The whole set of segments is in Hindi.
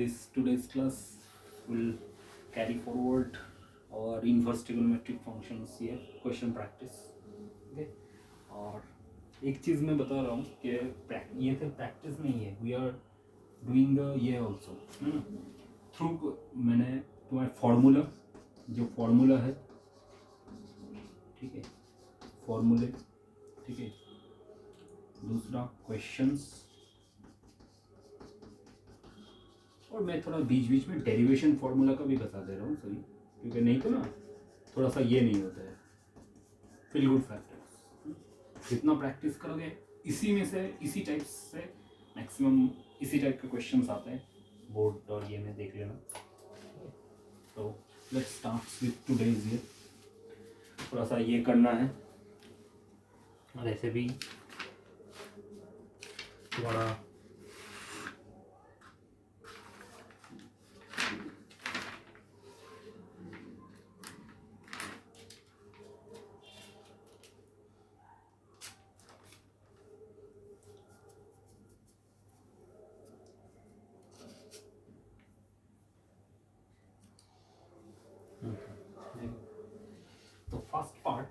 this today's class will carry forward our inverse trigonometric functions here question practice. Okay, और एक चीज़ मैं बता रहा हूँ कि ये सिर्फ प्रैक्टिस नहीं है, वी आर डूइंग ये ऑल्सो है ना, थ्रू मैंने तुम्हारा फॉर्मूला, जो फॉर्मूला है, ठीक है, फॉर्मूले, ठीक है, दूसरा क्वेश्चंस, और मैं थोड़ा बीच बीच में डेरिवेशन फार्मूला का भी बता दे रहा हूँ सभी, क्योंकि नहीं तो ना थोड़ा सा ये नहीं होता है फील गुड फैक्टर्स। जितना प्रैक्टिस करोगे इसी में से, इसी टाइप से मैक्सिमम इसी टाइप के क्वेश्चंस आते हैं बोर्ड और ये में देख लेना। तो लेट्स स्टार्ट विथ टुडेज ये, थोड़ा सा ये करना है और ऐसे भी थोड़ा तो फर्स्ट पार्ट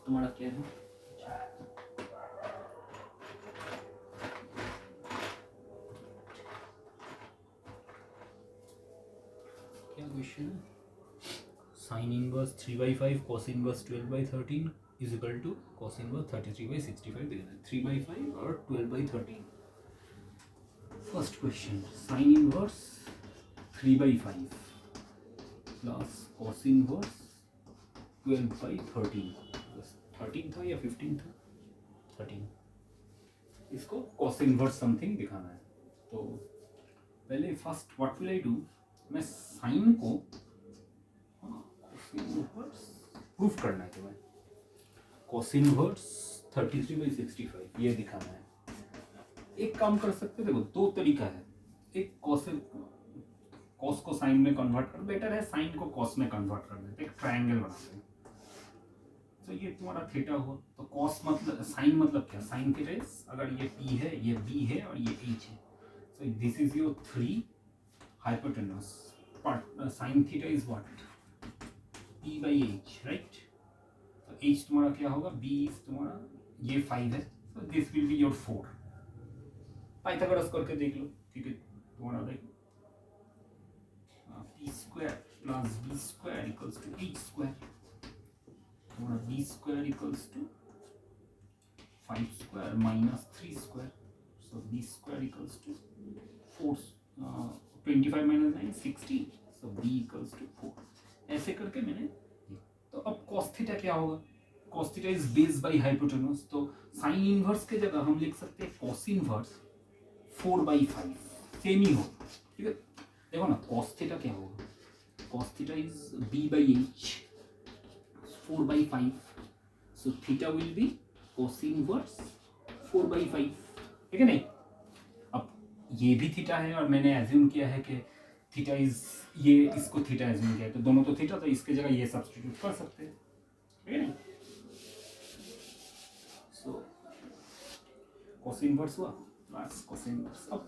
तुम्हारा क्या है, क्या क्वेश्चन है, sine inverse 3/5 cos inverse 12/13 is equal to cos inverse 33/65 देना है, 3/5 और 12/13। First question, sine inverse 3/5 plus cos inverse 12/13, 13 था या 15 था, 13, इसको cos इनवर्स समथिंग दिखाना है। तो पहले first what will I do, मैं साइन को cos इनवर्स प्रूफ करना है तुम्हें, cos इनवर्स 33/65 ये दिखाना है। एक काम कर सकते, देखो दो तरीका है, एक cos को साइन में कन्वर्ट कर, बेटर है साइन को cos में कन्वर्ट कर देते, एक ट्रायंगल बनाते हैं। तो ये तुम्हारा थीटा हुआ, तो cos मतलब साइन मतलब क्या, साइन थीटा इज, अगर ये p है, ये b है और ये h है, so this is your 3 hypotenuse part, sin theta is what, p/h, right? तो h तुम्हारा क्या होगा, b is तुम्हारा ये 5 है, so this will be your 4। Pythagoras करके देख लो, ठीक है, तुम्हारा देखो p square plus b square equals to h square, तुम्हारा b square equals to 5 square minus 3 square, so b square equals to 4, 25 minus 9 60, so b equals to 4। ऐसे करके मैंने, तो अब cos थीटा क्या होगा, cos theta is base by hypotenuse, तो साइन इनवर्स के जगह हम लिख सकते हैं cos इनवर्स 4/5, सेम ही होगा, ठीक है। देखो ना cos थीटा क्या होगा, cos theta is b/h 4/5, so theta will be cos inverse 4/5, ठीक है नहीं। अब ये भी थीटा है और मैंने एज्यूम किया है कि थीटा इज, ये इसको थीटा एज्यूम किया है, तो दोनों तो थीटा, तो इसके जगह ये सब्स्टिट्यूट कर सकते हैं, ठीक है नहीं। सो cos इनवर्स हुआ प्लस cos इनवर्स, अब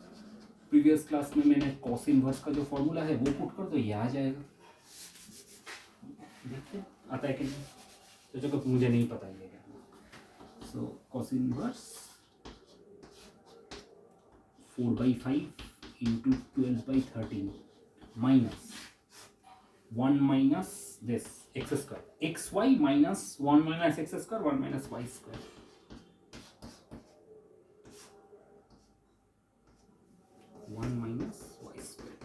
प्रीवियस क्लास में मैंने cos इनवर्स का जो फॉर्मूला है वो पुट कर दो, ये आ जाएगा, देखते आता है कि नहीं, तो जो मुझे नहीं पता ये क्या। सो cos inverse 4/5 into 12/13 minus 1 minus this x square, xy minus 1 minus x square, 1 minus y square, 1 minus y square,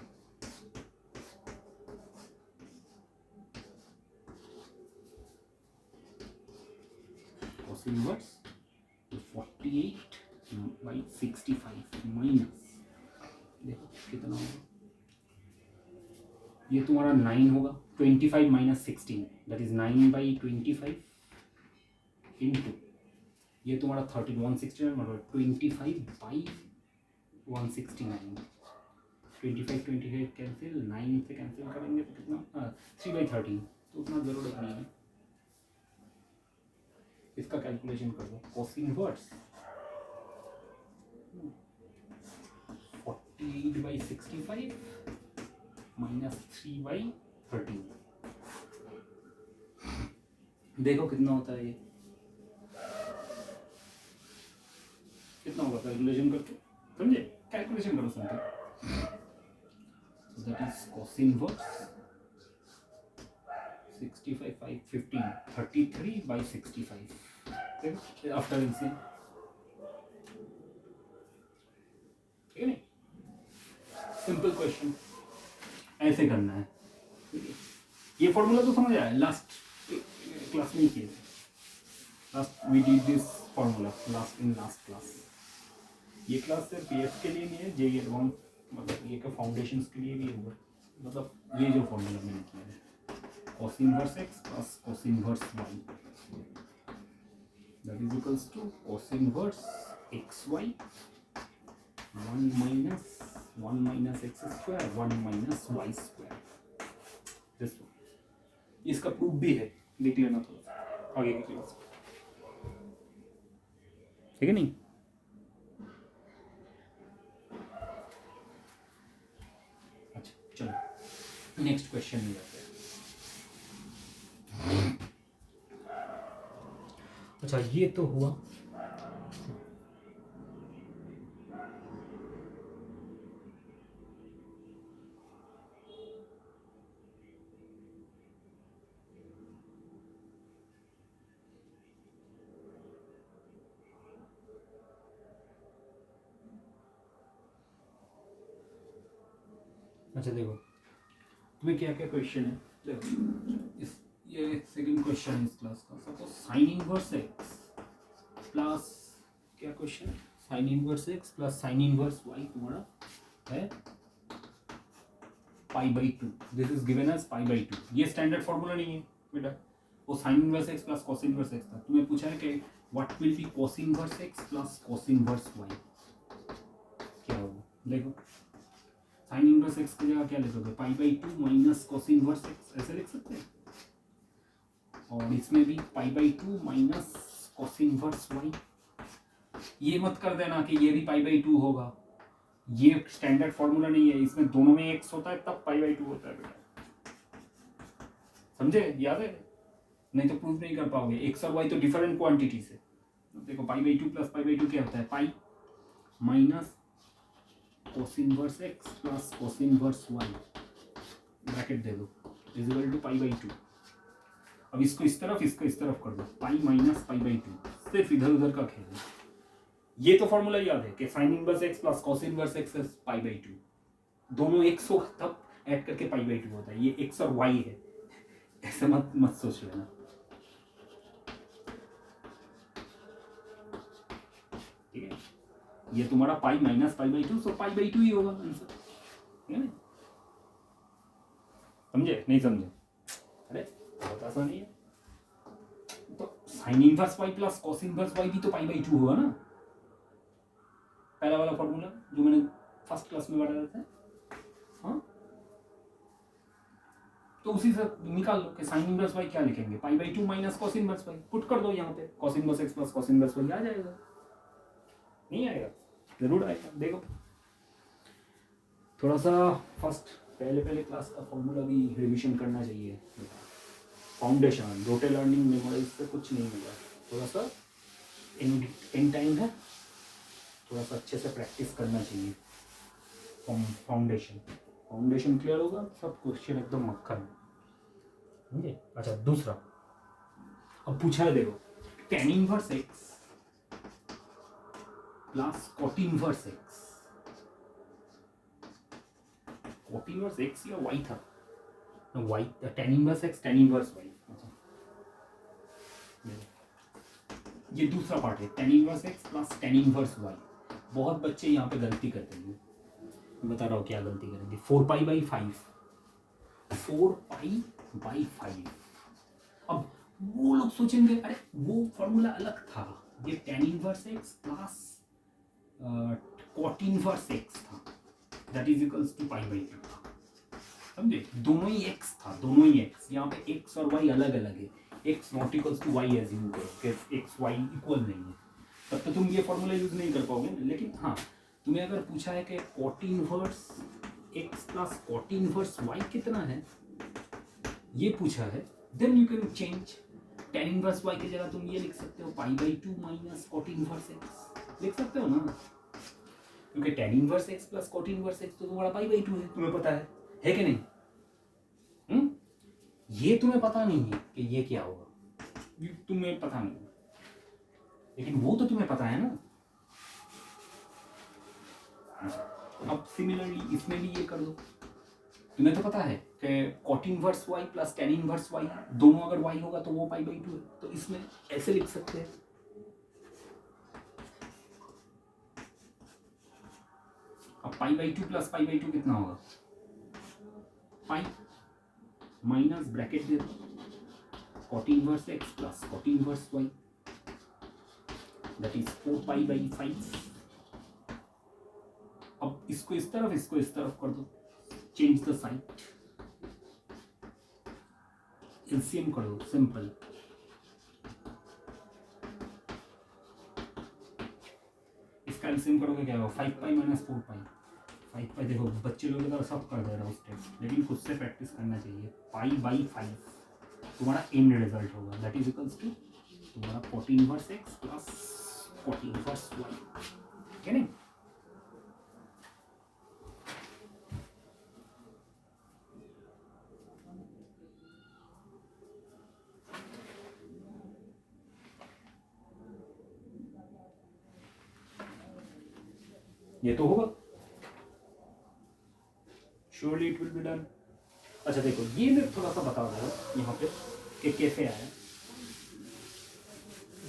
cos inverse 48/65 minus, देखो कितना होगा, ये तुम्हारा 9 होगा, 25 minus 16 that is 9/25 into, ये तुम्हारा 13 169 मतलब 25/169, 25 कैंसिल, 9 से कैंसिल करेंगे तो कितना, 3/13, तो उतना जरूरत नहीं है, इसका कैलकुलेशन कर दो, cos इनवर्स 48/65 माइनस 3/13। देखो कितना होता है ये, कितना होगा कैलकुलेशन करके, समझे, कैलकुलेशन करो समझे। That is cos inverse 65 5 15 33/65। देखो आफ्टर एलसीएम, ठीक है नहीं, सिंपल क्वेश्चन ऐसे करना है। ये फॉर्मूला तो समझ आया, लास्ट क्लास में ही किए थे, last we did this formula last class. ये क्लास सिर्फ पीएफ के लिए नहीं है, जेई एडवांस मतलब ये का फाउंडेशंस के लिए भी होगा। मतलब ये जो फॉर्मूला मैंने किया है cos inverse x plus cos inverse y that is equals to cos inverse xy 1 minus x square 1 minus y square. इसका प्रूफ भी है, देख लेना थोड़ा सा आगे की क्लास, ठीक है नहीं। अच्छा चलो नेक्स्ट क्वेश्चन में जाते हैं। अच्छा ये तो हुआ, अच्छा देखो तुम्हें क्या क्या क्वेश्चन है, देखो इस ये सेकंड क्वेश्चन है इस क्लास का। Suppose sine inverse x plus क्या क्वेश्चन है, sine inverse x plus sine inverse y तुम्हारा है π/2। This is given as π/2। ये स्टैंडर्ड फॉर्मूला नहीं है बेटा, वो sine inverse x plus cos inverse x था। तुम्हें पूछा है कि what will be cos inverse x plus cos inverse y, क्या होगा देखो। साइन इनवर्स एक्स की जगह क्या लिखोगे, π/2 माइनस कॉस इनवर्स एक्स, ऐसे लिख सकते हैं। और इसमें भी π/2 माइनस कॉस इनवर्स वाई। ये मत कर देना कि ये भी π/2 होगा, ये स्टैंडर्ड फॉर्मूला नहीं है, इसमें दोनों में x होता है तब π/2 होता है बेटा, समझे, याद है, नहीं तो प्रूफ नहीं कर पाओगे। x और y तो डिफरेंट क्वांटिटीज है। देखो π/2 प्लस π/2 क्या होता है, pi minus cos inverse x plus cos inverse y bracket दे दो इज इक्वल टू π/2। अब इसको इस तरफ कर दो, पाई माइनस π/2, सिर्फ इधर उधर का खेल है। ये तो फॉर्मूला याद है कि sine inverse x plus cos inverse x is π/2, दोनों x होगा तब ऐड करके π/2 होता है। ये x और y है, ऐसे मत सोच लेना, ठीक है। ये तुम्हारा पाई माइनस π/2, सो π/2 ही होगा आंसर, ठीक है, समझे नहीं समझे, अरे बहुत आसान है। तो sine inverse y plus cos inverse y भी तो π/2 होगा ना, पहला वाला फॉर्मूला जो मैंने फर्स्ट क्लास में बताया था। हाँ तो उसी से निकाल लो कि साइन इनवर्स y क्या लिखेंगे, π/2 minus cos inverse y, put कर दो यहाँ पे, cos inverse x plus cos inverse y आ जाएगा, नहीं आएगा, जरूर आएगा। देखो थोड़ा सा फर्स्ट पहले क्लास का फॉर्मूला भी रिवीजन करना चाहिए, फाउंडेशन रोटे लर्निंग मेमोराइज से कुछ नहीं मिल रहा, थोड़ा सा इन टाइम है, थोड़ा सा अच्छे से प्रैक्टिस करना चाहिए। फाउंडेशन क्लियर होगा, सब क्वेश्चन एकदम मक्खन, समझे। अच्छा दूसरा अब पूछा है, देखो tan inverse x plus cot inverse x, cot inverse x या y था ना, y tan inverse x tan inverse y। अच्छा ये दूसरा पार्ट है, tan inverse x plus tan inverse y। बहुत बच्चे यहाँ पे गलती करते हैं, मैं बता रहा हूँ क्या गलती करेंगे। 4π/5, 4π/5। अब वो लोग सोचेंगे अरे वो फॉर्मूला अलग था, ये tan inverse x plus cot inverse x था, दैट इज इक्वल्स टू π/2 था, समझे, दोनों ही x था, दोनों ही x। यहाँ पे x और y अलग अलग है, x not equals to y assume करो कि x y इक्वल नहीं है, तब तो तुम ये फॉर्मूला यूज नहीं कर पाओगे। लेकिन हाँ तुम्हें अगर पूछा है कि cot inverse x plus cot inverse y कितना है, ये पूछा है, then you can change tan inverse y की जगह तुम ये लिख सकते हो pi by 2 minus cot inverse x लिख सकते हो ना, क्योंकि tan inverse x plus cot inverse x तो तुम्हारा पाई बाई 2 है, तुम्हें पता है कि नहीं? ये तुम्हें पता नहीं है कि ये क्या होगा, ये तुम्हें पता नहीं, लेकिन वो तो तुम्हें पता है ना। अब सिमिलरली इसमें भी ये कर दो, तुम्हें तो पता है कि cot inverse y plus tan inverse y, दोनों अगर y होगा तो वो पाई बाई 2 है, तो इसमें ऐसे लिख सकते हैं, अब pi by 2 plus pi by 2 कितना होगा, पाई माइनस ब्रैकेट दे दो cot inverse x plus cot inverse y, that is 4 pi by 5। अब इसको इस तरफ कर दो, चेंज द साइन, एलसीएम कर दो, सिंपल। इसका एलसीएम करोगे क्या होगा, 5 पाई माइनस 4 पाई, 5 पाई देखो बच्चे लोग तो सब कर दे रहा हूँ स्टेप, लेकिन खुद से प्रैक्टिस करना चाहिए। पाई बाई 5 तुम्हारा एंड रिजल्ट होगा, दैट इज इक्वल्स टू तुम्हारा cot inverse x plus cot inverse y, ठीक है नहीं? ये तो होगा, surely it will be done. अच्छा देखो ये मैं थोड़ा सा बता रहा हूँ यहाँ पे कि कैसे आया,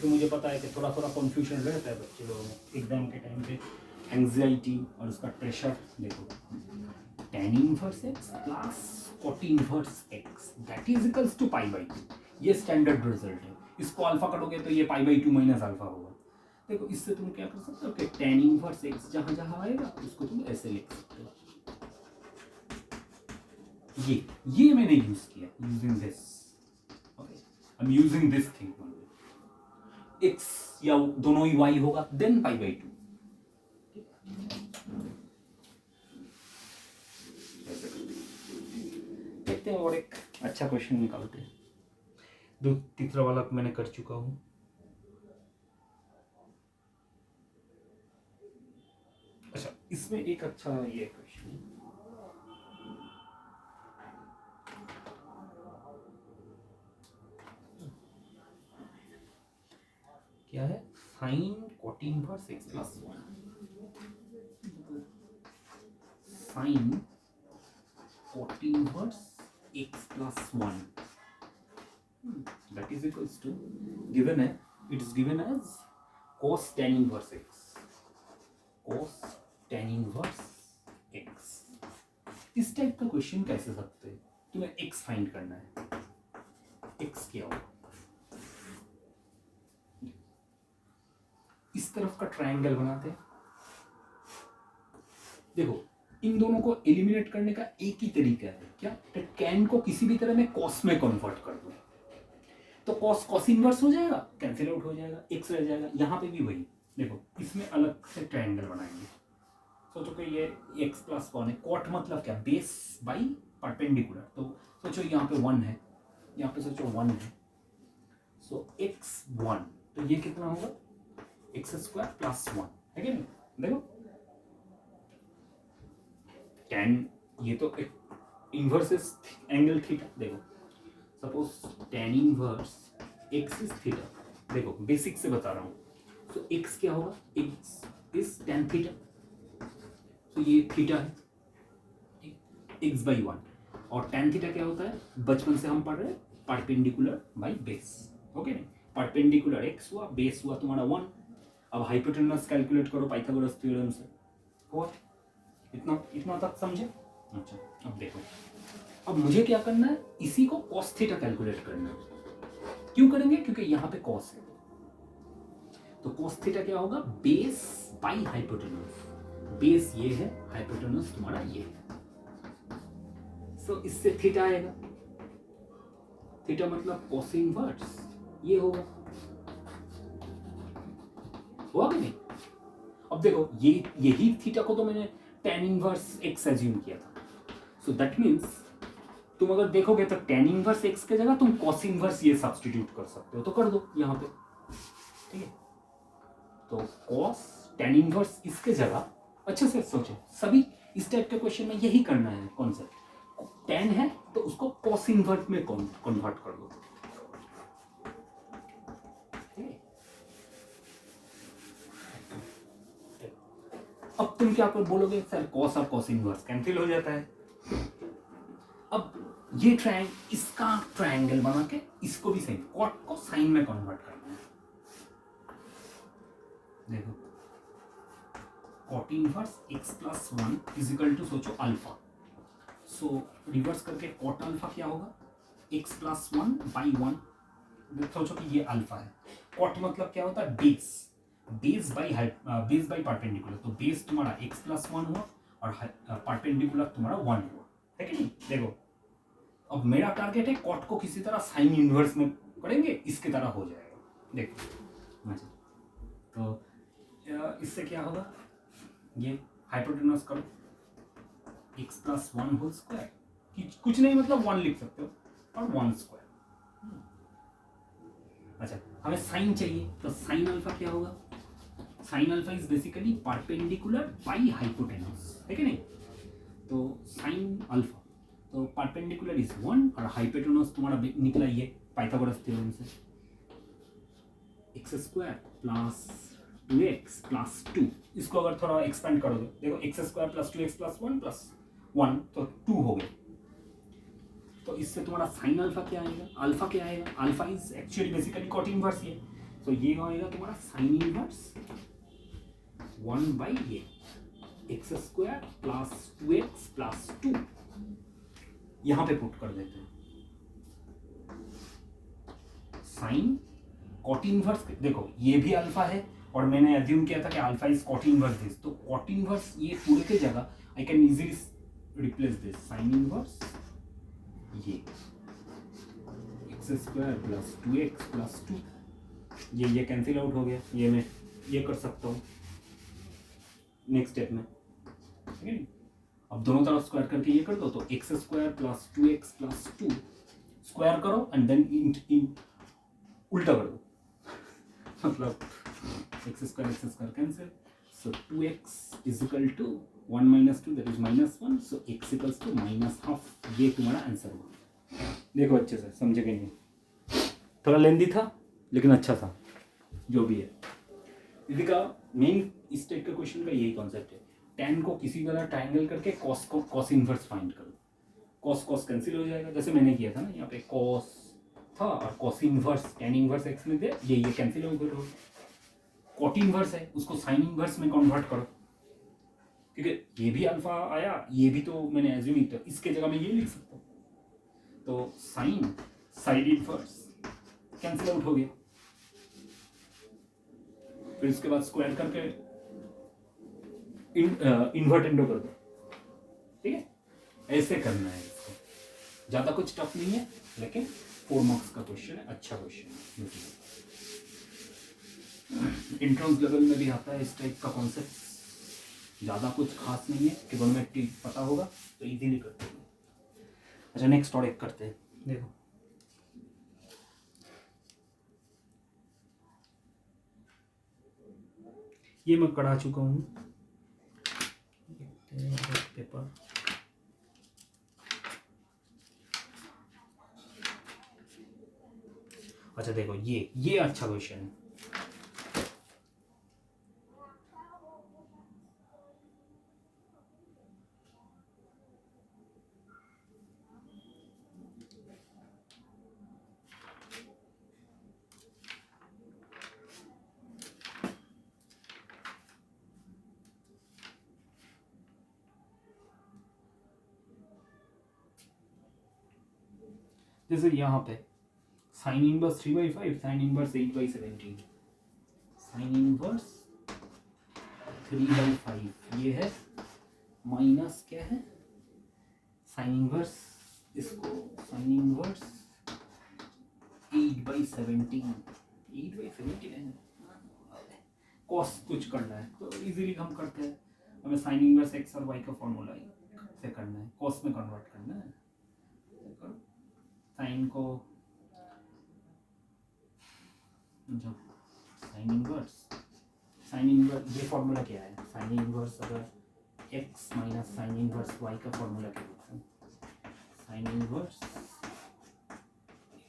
तो मुझे पता है कि थोड़ा कंफ्यूजन रहता है बच्चे लोगों में एग्जाम के टाइम पे, एंग्जाइटी और उसका प्रेशर। देखो tan inverse x plus cot inverse x that is equals to pi by 2, ये स्टैंडर्ड रिजल्ट है। इसको अल्फा करोगे तो ये पाई बाई 2 माइनस अल्फा होगा। देखो इससे तुम क्या कर सकते हो कि tan इनवर्स x जहाँ जहाँ आएगा उसको तुम ऐसे लिख सकते हो, ये मैंने यूज किया, using this, okay I am using this thing only. x या दोनों ही y होगा देन पाई बाई 2। देखते हैं और एक अच्छा क्वेश्चन निकालते हैं। दो तीसरा वाला मैंने कर चुका हूं। अच्छा इसमें एक अच्छा ये क्वेश्चन क्या है, sine cot inverse x plus 1, sine cot inverse x plus 1 that is equals to given है, it is given as cos tan inverse x, cos tan inverse x। इस टाइप का क्वेश्चन कैसे सकते हैं, तुम्हें x फाइंड करना है, x क्या होगा, इस तरफ का ट्रायंगल बनाते हैं। देखो इन दोनों को एलिमिनेट करने का एक ही तरीका है, क्या, tan को किसी भी तरह में cos में कन्वर्ट कर दो, तो cos cos इनवर्स हो जाएगा, कैंसिल आउट हो जाएगा, x रह जाएगा। यहाँ पे भी वही, देखो इसमें अलग से ट्रायंगल बनाएंगे। सोचो कि ये x प्लस 1 है, कॉट मतलब क्या, बेस बाई परपेंडिकुलर, तो सोचो यहाँ पे 1 है, यहाँ पे सोचो 1 है, सो x1, तो ये कितना होगा x स्क्वायर प्लस 1 है कि नहीं। देखो tan, ये तो इनवर्स एंगल थीटा, देखो suppose tan inverse x is theta, देखो बेसिक से बता रहा हूँ, तो x क्या होगा, x इज tan थीटा, तो ये थीटा है x बाई 1, और tan थीटा क्या होता है, बचपन से हम पढ़ रहे हैं परपेंडिकुलर बाई बेस, ओके नहीं, परपेंडिकुलर x हुआ, बेस हुआ तुम्हारा 1। अब हाइपोटेनस कैलकुलेट करो पाइथागोरस थ्योरम से, हुआ इतना तक समझे। अच्छा अब देखो, अब मुझे क्या करना है, इसी को cos थीटा कैलकुलेट करना है। क्यों करेंगे, क्योंकि यहाँ पे cos है, तो cos थीटा क्या होगा, बेस बाई हाइपोटेनस, बेस ये है, हाइपोटेनस तुम्हारा ये है, सो इससे थीटा आएगा, थीटा मतलब cos इनवर्स ये होगा कि नहीं। अब देखो ये यही थीटा को तो मैंने tan इनवर्स x एज्यूम किया था, सो दैट मीन्स तुम अगर देखोगे तो tan इनवर्स x के जगह तुम cos इनवर्स ये सब्स्टिट्यूट कर सकते हो, तो कर दो यहाँ पे, ठीक है। तो cos tan इनवर्स इसके जगह, अच्छे से सोचो, सभी इस टाइप के क्वेश्चन में यही करना है कॉन्सेप्ट। tan है तो उसको cos इनवर्स में कन्वर्ट कर दो, अब तुम क्या कर बोलोगे, सर cos और cos इनवर्स कैंसिल हो जाता है। अब ये इसका ट्रायंगल बना के इसको भी साइन, कॉट को साइन में कन्वर्ट करना है। देखो cot inverse x plus 1 is equal to सोचो अल्फा, सो रिवर्स करके कॉट अल्फा क्या होगा, x प्लस 1 बाई 1। सोचो कि ये अल्फा है, कॉट मतलब क्या होता है, बेस बाई परपेंडिकुलर, तो बेस तुम्हारा x प्लस 1 हुआ और परपेंडिकुलर तुम्हारा 1 हुआ, है कि नहीं। देखो अब मेरा टारगेट है कॉट को किसी तरह साइन इनवर्स में करेंगे, इसकी तरह हो जाएगा। देखो अच्छा, तो इससे क्या होगा, ये हाइपोटेनस करो x प्लस 1 होल स्क्वायर, कुछ नहीं मतलब 1 लिख सकते हो, और 1 स्क्वायर। अच्छा हमें साइन चाहिए, तो साइन अल्फा क्या होगा, sine alpha is basically perpendicular by hypotenuse, है कि नहीं। तो साइन अल्फा, तो परपेंडिकुलर इज 1 और हाइपोटेनस तुम्हारा निकला ये पाइथागोरस थ्योरम से, x square plus 2x plus 2, इसको अगर थोड़ा एक्सपेंड करोगे, देखो x square plus 2x plus 1 plus 1 तो 2 हो गए, तो इससे तुम्हारा साइन अल्फा क्या आएगा, अल्फा क्या आएगा, alpha is actually basically cot inverse ये, तो ये आएगा तुम्हारा साइन इनवर्स 1 बाई ये x square plus 2x plus 2, यहां पे पुट कर देते हैं साइन कॉट इनवर्स। देखो ये भी अल्फा है और मैंने एज्यूम किया था कि alpha is cot inverse this, तो कॉट इनवर्स ये पूरे की जगह I can easily replace this sine inverse ये x square plus 2x plus 2, ये कैंसिल आउट हो गया, ये मैं ये कर सकता हूँ नेक्स्ट स्टेप में, ठीक है। अब दोनों तरफ स्क्वायर करके ये कर दो, तो x square plus 2x plus 2 square करो एंड देन उल्टा कर दो मतलब x square cancel, so 2x is equal to 1 minus 2 that is minus 1, so x equals to minus half, ये तुम्हारा आंसर होगा। देखो अच्छे से समझे कि नहीं, थोड़ा लेंदी था लेकिन अच्छा था, जो भी है। इसी का मेन इस टाइप के क्वेश्चन का यही कॉन्सेप्ट है, tan को किसी तरह ट्रायंगल करके cos को cos इनवर्स फाइंड करो, cos कैंसिल हो जाएगा, जैसे मैंने किया था ना, यहाँ पे cos था और cos inverse tan inverse x में दे, ये कैंसिल हो गया, cot इनवर्स है उसको sin इनवर्स में कन्वर्ट करो, क्योंकि ये भी अल्फा आया, ये भी तो मैंने एज्यूम किया, इसके जगह मैं ये लिख सकता हूँ, तो साइन इनवर्स कैंसिल आउट हो गया, फिर इसके बाद स्क्वायर करके इन्वर्टेंडो कर दो, ठीक है। ऐसे करना है इसको, ज्यादा कुछ टफ नहीं है, लेकिन 4 मार्क्स का क्वेश्चन है, अच्छा क्वेश्चन है, इंट्रेंस लेवल में भी आता है इस टाइप का कॉन्सेप्ट, ज्यादा कुछ खास नहीं है, ट्रिगोनोमेट्री पता होगा तो इजीली करते हैं। अच्छा नेक्स्ट और एक करते हैं, देखो ये मैं करा चुका हूँ पेपर, अच्छा देखो ये अच्छा क्वेश्चन है, जैसे यहाँ पे sign inverse 3/5, sine inverse 8/17, sign inverse 3/5 ये है, माइनस क्या है साइन इनवर्स, इसको साइन इनवर्स 8/17 है, कॉस कुछ करना है तो इजीली हम करते हैं, हमें साइन इनवर्स एक्स और वाई का फॉर्मूला से करना है, कॉस में कन्वर्ट करना है। साइन को जो साइन इनवर्स ये फॉर्मूला क्या है, साइन इनवर्स अगर x minus sine inverse y का फॉर्मूला क्या होता है, sine inverse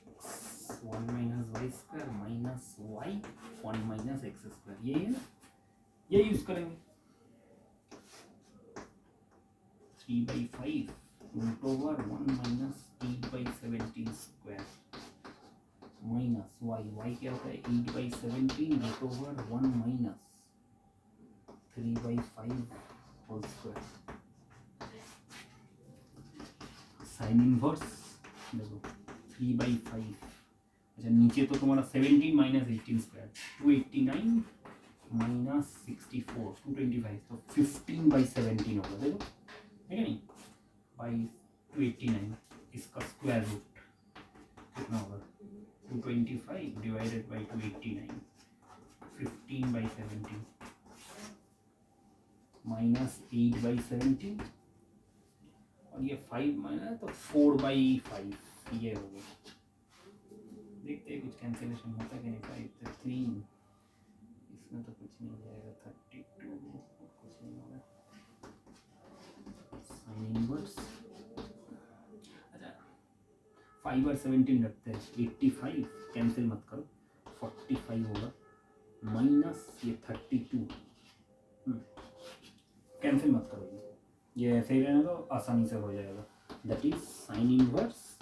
x 1 minus y square minus y 1 minus x square, ये है ना, ये यूज करेंगे। 3/5 root over 1 minus 8/17 square minus y क्या होता है 8/17 root over 1 minus 3/5 whole square. Sine inverse देखो 3/5, अच्छा नीचे तो तुम्हारा 17 माइनस 18 स्क्वायर 289 माइनस 64 225, तो 15/17 होगा, देखो ठीक है नहीं, बाई 289 इसका स्क्वायर रूट कितना होगा 225 डिवाइडेड बाई 289, 15/17 माइनस 8/17 और ये 5 माइनस तो 4/5 ये हो गया। देखते हैं कुछ कैंसिलेशन होता है कि नहीं, 5 से 3 इसमें तो कुछ नहीं जाएगा, 32 कुछ नहीं होगा। साइन इनवर्स अच्छा 5 और 17 रखते हैं, 85 कैंसिल मत करो 45 होगा माइनस ये 32 कैंसिल मत करो, ये ऐसे ही रहने दो, आसानी से हो जाएगा। दैट इज साइन इनवर्स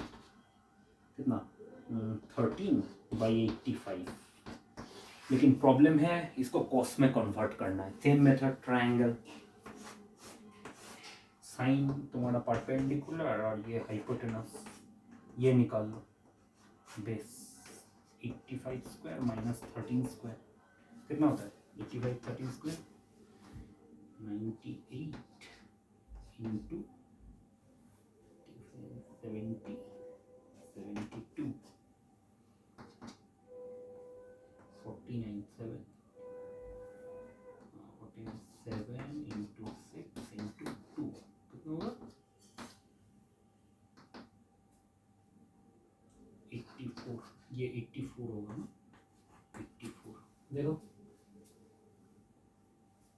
कितना 13/85। लेकिन प्रॉब्लम है इसको कॉस में कन्वर्ट करना है, सेम मेथड ट्रायंगल, साइन तुम्हारा परपेंडिकुलर और ये हाइपोटेनस, ये निकाल लो, बेस 85 स्क्वायर माइनस 13 स्क्वायर कितना होता है 85 13 स्क्वायर 98 into 70 72 49 7 into 6 into 2 कितना होगा 84, ये 84 होगा ना 84, देखो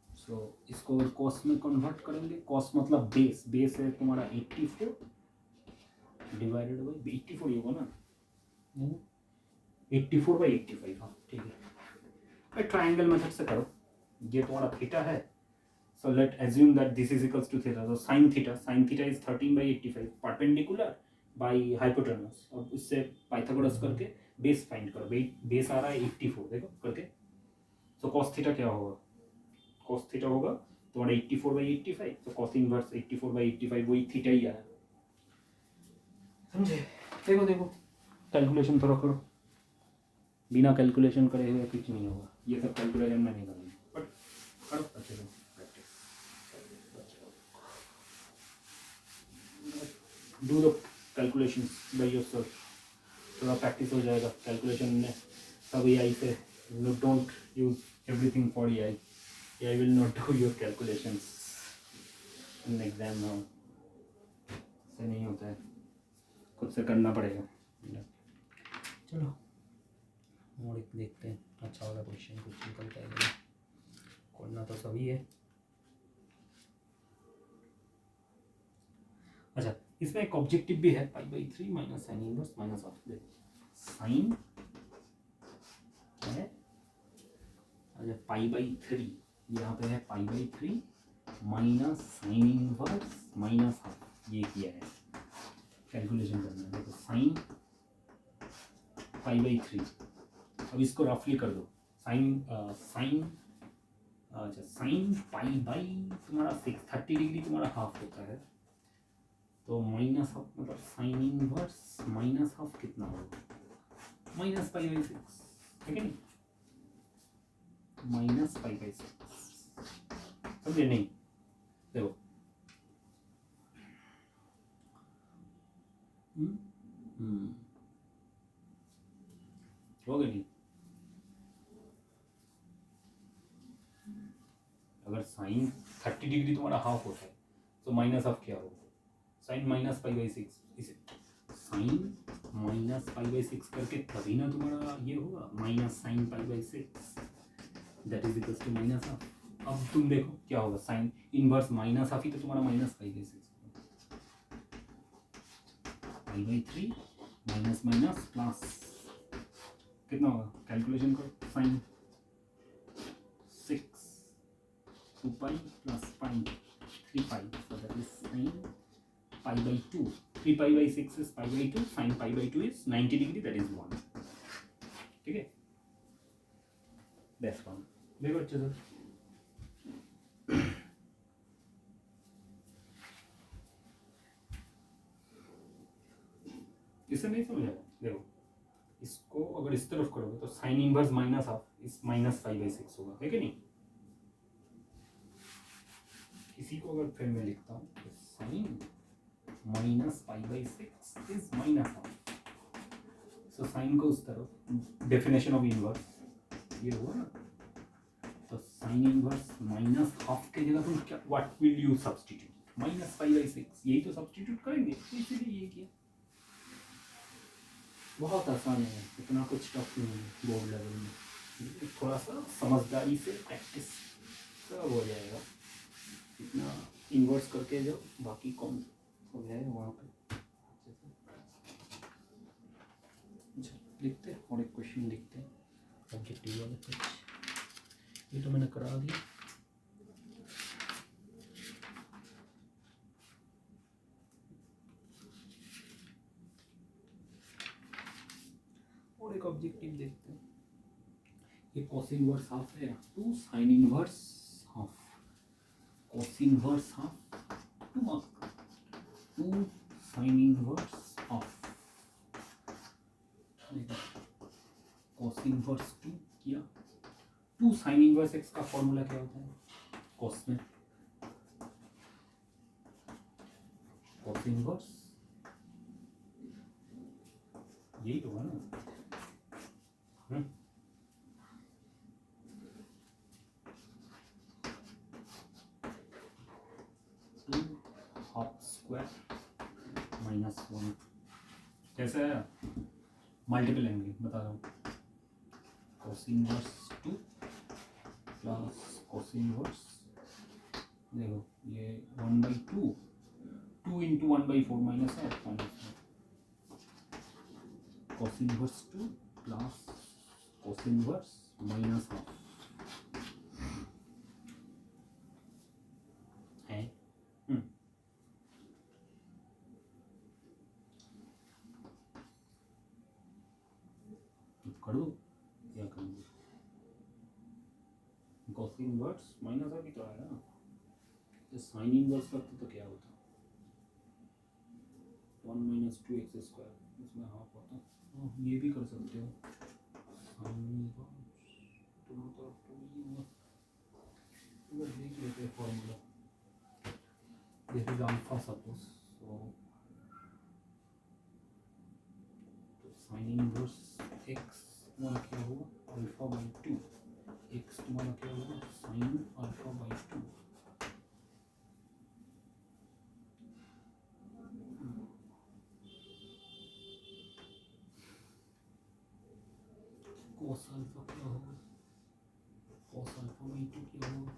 सो इसको अगर कॉस में कन्वर्ट करेंगे, कॉस मतलब बेस है तुम्हारा 84 डिवाइडेड बाई 84 ही होगा ना 84/85, हाँ ठीक है भाई, ट्रायंगल मेथड से करो, ये तुम्हारा थीटा है, so let assume that this is equals to theta, तो sine theta is 13/85 perpendicular by hypotenuse, और उससे पाइथागोरस करके बेस फाइंड करो, बेस आ रहा है 84 देखो करके, सो कॉस थीटा क्या होगा, कॉस थीटा होगा तुम्हारा 84/85, तो कॉस इनवर्स 84/85 वही थीटा ही आया, समझे। देखो कैलकुलेशन थोड़ा करो, बिना कैलकुलेशन करे हुए कुछ नहीं होगा, ये सब कैलकुलेशन में नहीं करेंगे, बट करो अच्छे से practice, do the calculations by yourself, थोड़ा प्रैक्टिस हो जाएगा कैलकुलेशन में, सब एआई से, don't use everything for AI, I will not do your calculations in exam now, से नहीं होता है, खुद से करना पड़ेगा। चलो और एक देखते हैं, अच्छा वाला क्वेश्चन कुछ निकलता है, करना तो सभी है। अच्छा इसमें एक ऑब्जेक्टिव भी है, π/3 minus sine inverse minus half, sine है अच्छा π/3, यहाँ पे है π/3 minus sine inverse minus half, ये किया है, कैलकुलेशन करना है, देखो साइन π/3, अब इसको रफली कर दो, साइन अच्छा साइन तुम्हारा 630 डिग्री तुम्हारा हाफ होता है, तो माइनस हाफ मतलब साइन इनवर्स माइनस हाफ कितना होगा -π/6, ठीक है नहीं, -π/6, समझे नहीं, देखो हो गया नहीं, साइन 30 डिग्री तुम्हारा हाफ होता है, तो माइनस हाफ क्या होगा, sine minus pi by six, इसे sine minus pi by six करके तभी ना तुम्हारा ये होगा minus sine pi by six, that is equal to minus half. अब तुम देखो क्या होगा, साइन इनवर्स माइनस हाफ ही तो तुम्हारा minus pi by six, pi by three minus minus plus कितना होगा, कैलकुलेशन करो, sine six 2 pi plus pi 3 pi, so that is sin pi by 2, 3 pi by 6 is pi by 2, sin pi by 2 is 90 degree, that is 1, ठीक है, that's one। देखो अच्छे से, इससे नहीं समझ आया, देखो इसको अगर इस तरफ करोगे तो साइन इनवर्स माइनस हाफ इस माइनस पाई बाई सिक्स होगा, है कि नहीं, इसी को अगर फिर मैं लिखता हूँ तो sine minus pi by six is minus half, so sine को उस तरफ, डेफिनेशन ऑफ इनवर्स ये हुआ ना, तो साइन इनवर्स माइनस हाफ के जगह तुम क्या, what will you substitute, minus pi by six, यही तो सब्स्टिट्यूट करेंगे, तो इसीलिए ये किया, बहुत आसान है, इतना कुछ टफ नहीं है बोर्ड लेवल में, थोड़ा सा समझदारी से प्रैक्टिस सब हो जाएगा, इतना इन्वर्स करके जो बाकी कौन हो जाए वहाँ पे अच्छा लिखते हैं, और एक क्वेश्चन लिखते हैं ऑब्जेक्टिव वाले पे, ये तो मैंने करा दिया, और एक ऑब्जेक्टिव देखते हैं, ये cos इनवर्स हाफ है two sine inverse half, cos inverse half two sine inverse half, cos inverse two किया, टू साइन इनवर्स एक्स का फॉर्मूला क्या होता है, cos में cos इनवर्स, यही होगा ना, हाफ स्क्वायर माइनस वन, कैसा है मल्टीपल एंगल बता रहा हूँ, cos inverse two plus cos inverse, देखो ये 1/2, 2 इंटू 1/4 माइनस है minus, cos inverse two plus cos inverse minus half है, कर दो क्या करेंगे, cos इनवर्स माइनस हाफ ही तो आया ना, तो साइन इनवर्स करते तो क्या होता, 1 माइनस 2x स्क्वायर, इसमें हाफ होता, ये भी कर सकते हो, साइन इनवर्स दोनों तरफ तो ये हुआ, अगर देख लेते हैं formula, this is alpha suppose, so sine inverse x तुम्हारा क्या होगा, अल्फा बाई 2, x तुम्हारा क्या होगा, sine alpha by 2, cos alpha क्या होगा, cos अल्फा बाई 2 क्या होगा,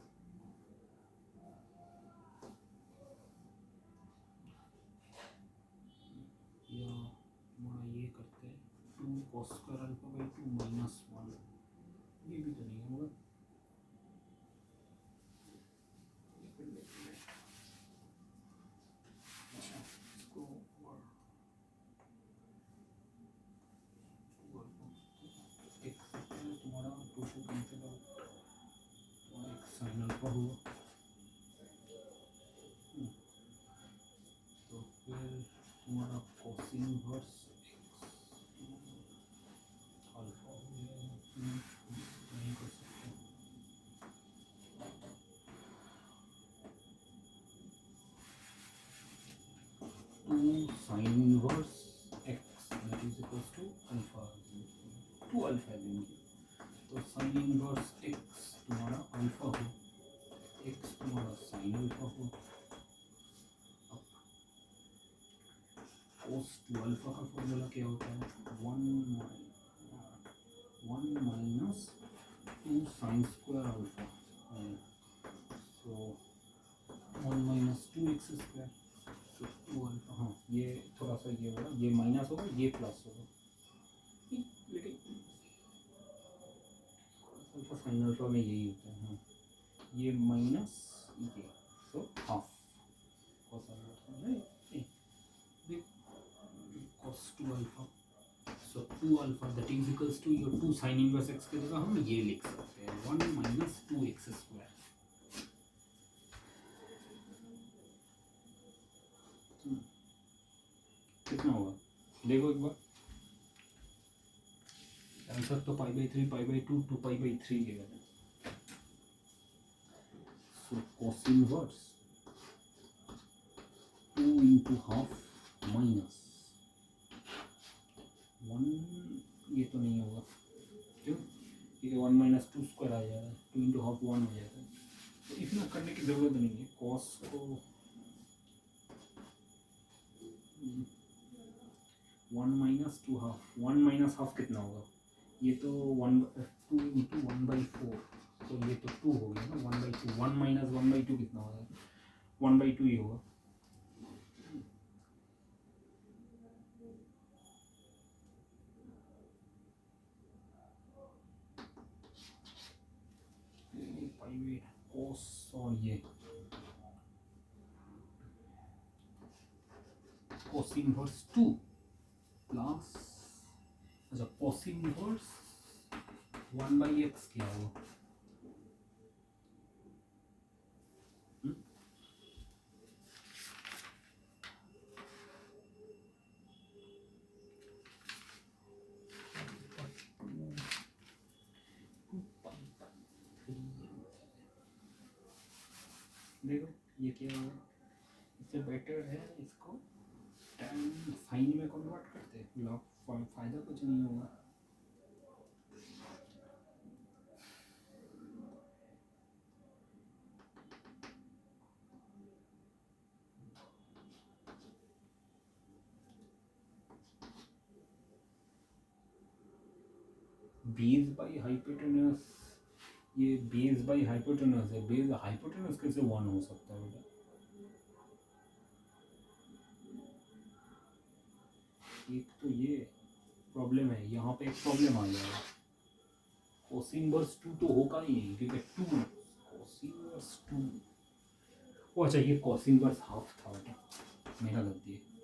या हमारा ये करते हैं 2 cos square alpha by 2 minus 1, ये भी तो नहीं होगा, अच्छा इसको तुम्हारा 2 को कैंसिल आउट, तुम्हारा एक साइन अल्फा हुआ, तो फिर तुम्हारा cos इनवर्स अल्फा हो गया, नहीं कर सकते, two sine inverse x that is equals to alpha, two alpha लेंगे, तो साइन इनवर्स एक्स तुम्हारा अल्फा हो, एक्स तुम्हारा साइन अल्फा हो, कोस टू अल्फा का फॉर्मूला क्या होता है, one minus two sine square alpha, so one minus two x square, so two alpha. हाँ ये थोड़ा सा ये होगा, ये माइनस होगा ये प्लस होगा, लेकिन अल्फा साइन अल्फा में यही होता है। हाँ ये माइनस ये, so half cos alpha, right, cos 2 alpha, so 2 alpha that is equals to your 2 sine inverse x की जगह हम ये लिख सकते हैं 1 माइनस 2x स्क्वायर। कितना होगा देखो एक बार, आंसर तो π/3 π/2 2π/3 के है। सो cos inverse 2 into half minus 1, ये तो नहीं होगा क्यों, ये 1 माइनस 2 स्क्वायर आ जाएगा, 2 इंटू हाफ 1 हो जाएगा, तो इतना करने की ज़रूरत नहीं है। कॉस को 1 माइनस 2 हाफ, 1 माइनस हाफ कितना होगा, ये तो 2 इंटू 1/4, तो ये तो 2 हो गया ना, 1/2, 1 माइनस 1/2 कितना होगा, 1/2 ही होगा। कोस और ये कोस इनवर्स 2 प्लस, अच्छा कोस इनवर्स 1/x क्या होगा, देखो ये क्या होगा, इससे बेटर है इसको tan साइन में कन्वर्ट करते हैं, लाभ फायदा कुछ नहीं होगा। बेस बाई हाइपोटेनस, ये बेस बाई हाइपोटेनस है, बेस हाइपोटेनस कैसे 1 हो सकता है बेटा, एक तो ये प्रॉब्लम है, यहाँ पे एक प्रॉब्लम आ जाएगा, कोस इनवर्स 2 तो होगा ही नहीं क्योंकि 2 कोस इनवर्स 2, ओ अच्छा ये कोस इनवर्स हाफ था बेटा, मेरा गलती है।